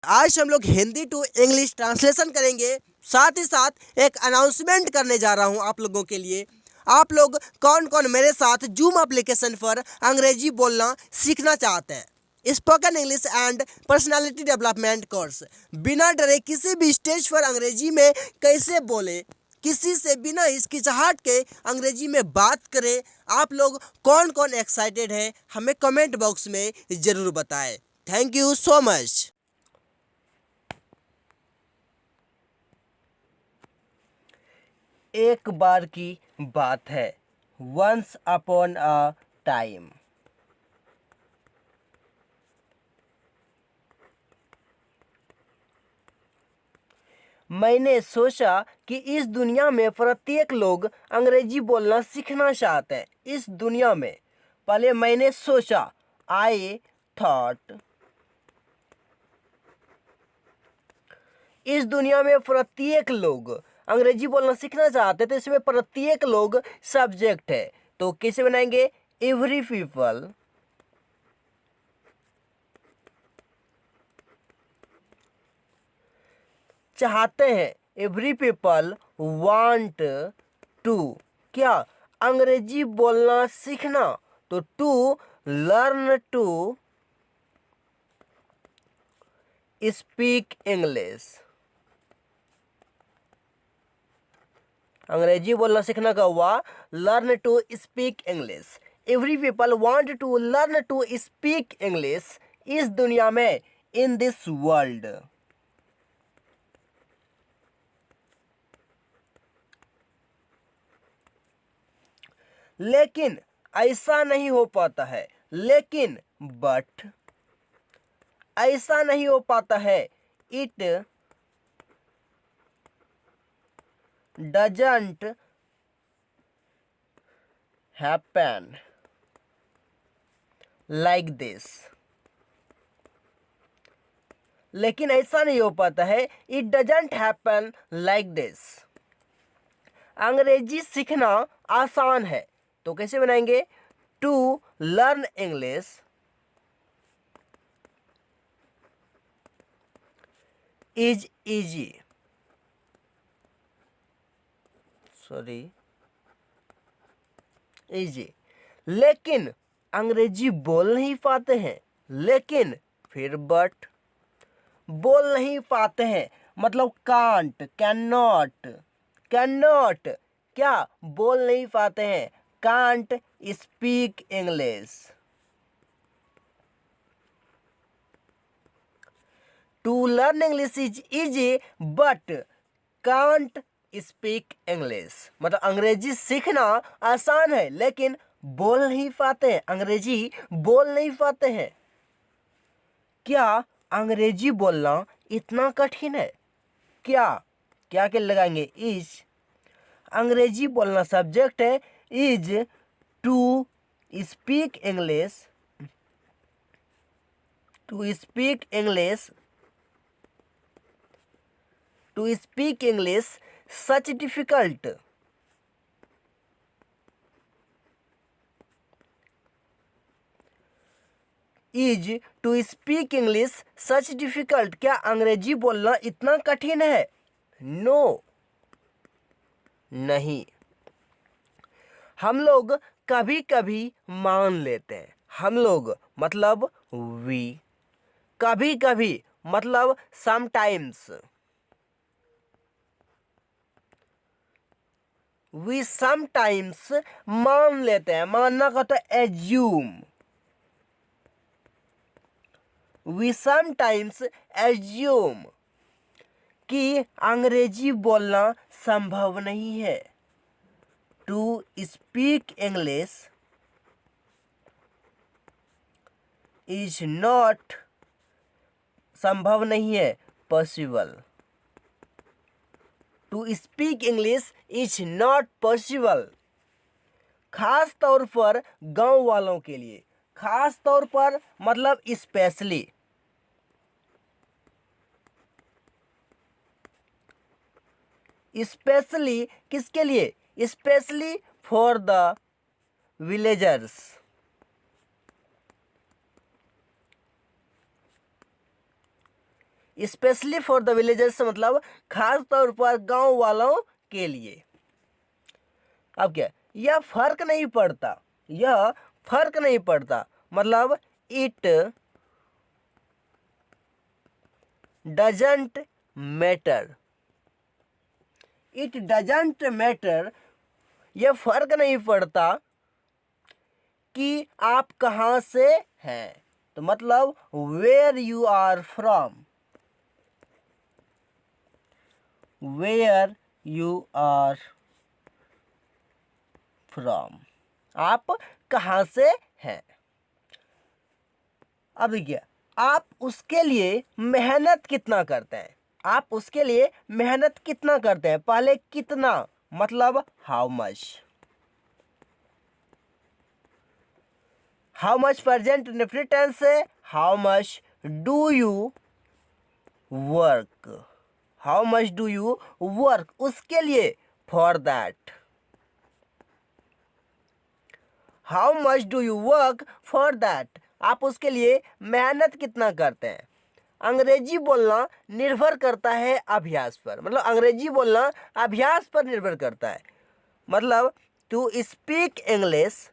आज हम लोग हिंदी टू इंग्लिश ट्रांसलेशन करेंगे। साथ ही साथ एक अनाउंसमेंट करने जा रहा हूं आप लोगों के लिए। आप लोग कौन कौन मेरे साथ जूम एप्लीकेशन पर अंग्रेजी बोलना सीखना चाहते हैं? Spoken English and personality development course. बिना डरे किसी भी स्टेज पर अंग्रेजी में कैसे बोले, किसी से बिना हिचकिचाहट के अंग्रेजी में बात करें। आप लोग कौन कौन एक्साइटेड हैं हमें कमेंट बॉक्स में ज़रूर बताएं। Thank you so much. एक बार की बात है, वंस अपॉन अ टाइम। मैंने सोचा कि इस दुनिया में प्रत्येक लोग अंग्रेजी बोलना सीखना चाहते हैं। इस दुनिया में पहले मैंने सोचा, आई थॉट, इस दुनिया में प्रत्येक लोग अंग्रेजी बोलना सीखना चाहते हैं, तो इसमें प्रत्येक लोग सब्जेक्ट है, तो कैसे बनाएंगे? एवरी पीपल चाहते हैं, एवरी पीपल वांट टू, क्या? अंग्रेजी बोलना सीखना, तो to learn to speak English. अंग्रेजी बोलना सीखना का हुआ learn to speak English. Every people want to learn to speak English इस दुनिया में, इन दिस वर्ल्ड। लेकिन ऐसा नहीं हो पाता है, लेकिन बट ऐसा नहीं हो पाता है, it doesn't happen like this. लेकिन ऐसा नहीं हो पाता है, it doesn't happen like this. अंग्रेजी सीखना आसान है, तो कैसे बनाएंगे? To learn English is easy, easy. लेकिन अंग्रेजी बोल नहीं पाते हैं, लेकिन फिर बट बोल नहीं पाते हैं, मतलब कांट, कैन नॉट, क्या बोल नहीं पाते हैं? Can't speak English. To learn English is easy but can't speak English, मतलब अंग्रेजी सीखना आसान है, लेकिन बोल नहीं पाते हैं, अंग्रेजी बोल नहीं पाते हैं। क्या अंग्रेजी बोलना इतना कठिन है? क्या क्या के लगाएंगे? इज, अंग्रेजी बोलना सब्जेक्ट है, is to speak English, to speak English, to speak English such difficult. Is to speak English such difficult, क्या अंग्रेजी बोलना इतना कठिन है? नो, नहीं। हम लोग कभी कभी मान लेते हैं, हम लोग मतलब वी, कभी कभी मतलब समटाइम्स, वी समटाइम्स मान लेते हैं, मानना का तो एज्यूम, वी समटाइम्स एज्यूम कि अंग्रेजी बोलना संभव नहीं है। To speak English is not, संभव नहीं है, possible. To speak English is not possible. खास तौर पर गांव वालों के लिए, खास तौर पर मतलब स्पेशली, स्पेशली किसके लिए? Specially for the villagers, specially for the villagers मतलब खास तौर पर गांव वालों के लिए। अब क्या, यह फर्क नहीं पड़ता, यह फर्क नहीं पड़ता मतलब it doesn't matter, it doesn't matter, यह फर्क नहीं पड़ता कि आप कहाँ से हैं। तो मतलब where you are from, where you are from, आप कहाँ से हैं। अब देखिए, आप उसके लिए मेहनत कितना करते हैं, आप उसके लिए मेहनत कितना करते हैं। पहले कितना मतलब how much, how much present indefinite tense है, how much do you work, how much do you work, उसके लिए for that, how much do you work for that, आप उसके लिए मेहनत कितना करते हैं। अंग्रेजी बोलना निर्भर करता है अभ्यास पर, मतलब अंग्रेजी बोलना अभ्यास पर निर्भर करता है। मतलब to speak English,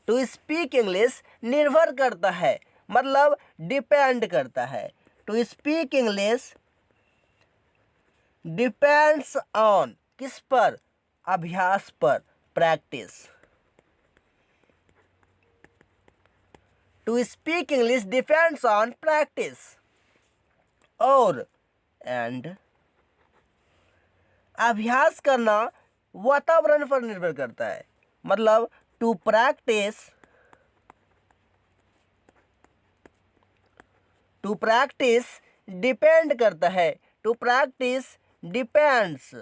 to speak English निर्भर करता है मतलब डिपेंड करता है। To speak English depends on, किस पर, अभ्यास पर, practice. To speak English depends on practice. और एंड अभ्यास करना वातावरण पर निर्भर करता है, मतलब to practice, to practice depend करता है, टू प्रैक्टिस डिपेंड्स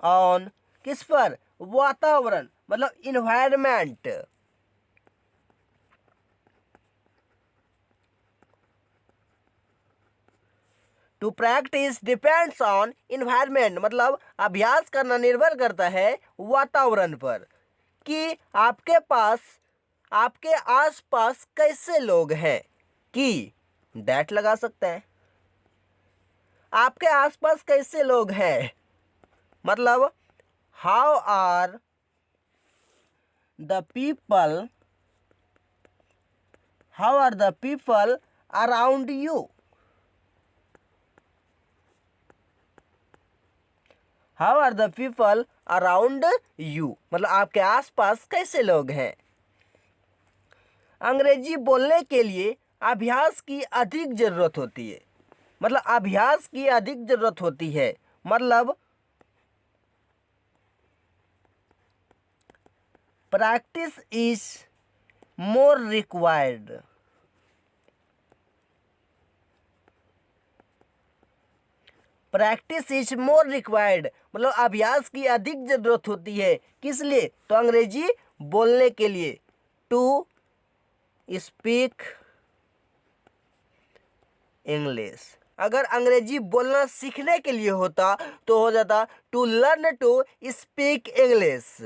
ऑन, किस पर, वातावरण मतलब environment. To practice depends on environment मतलब अभ्यास करना निर्भर करता है वातावरण पर, कि आपके पास, आपके आसपास कैसे लोग हैं, कि दैट लगा सकते हैं। आपके आसपास कैसे लोग हैं मतलब how are the people, how are the people around you, how are the people around you मतलब आपके आसपास कैसे लोग हैं। अंग्रेजी बोलने के लिए अभ्यास की अधिक जरूरत होती है, मतलब अभ्यास की अधिक जरूरत होती है, मतलब practice is more required, practice is more required मतलब अभ्यास की अधिक जरूरत होती है, किस लिए, तो अंग्रेजी बोलने के लिए। टू स्पीक इंग्लिश, अगर अंग्रेजी बोलना सीखने के लिए होता तो हो जाता to learn to speak English.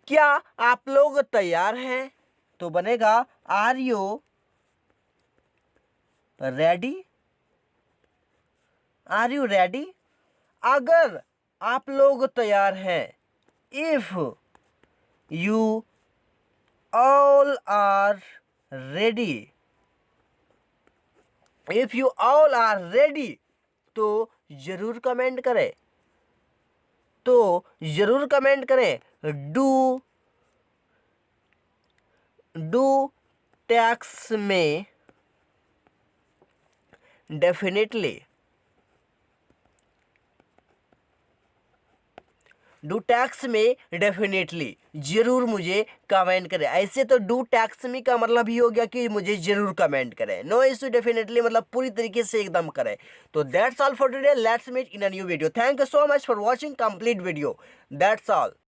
क्या आप लोग तैयार हैं, तो बनेगा are you ready, are you ready. अगर आप लोग तैयार हैं, if you all are ready, if you all are ready, तो जरूर कमेंट करें, तो जरूर कमेंट करें। Do text me definitely, do text me definitely जरूर मुझे कमेंट करें। ऐसे तो डू टैक्स मी का मतलब ही हो गया कि मुझे जरूर कमेंट करें, नो इशू डेफिनेटली मतलब पूरी तरीके से एकदम करें। तो that's all for today, let's meet in a new video. Thank you so much for watching complete video, that's all.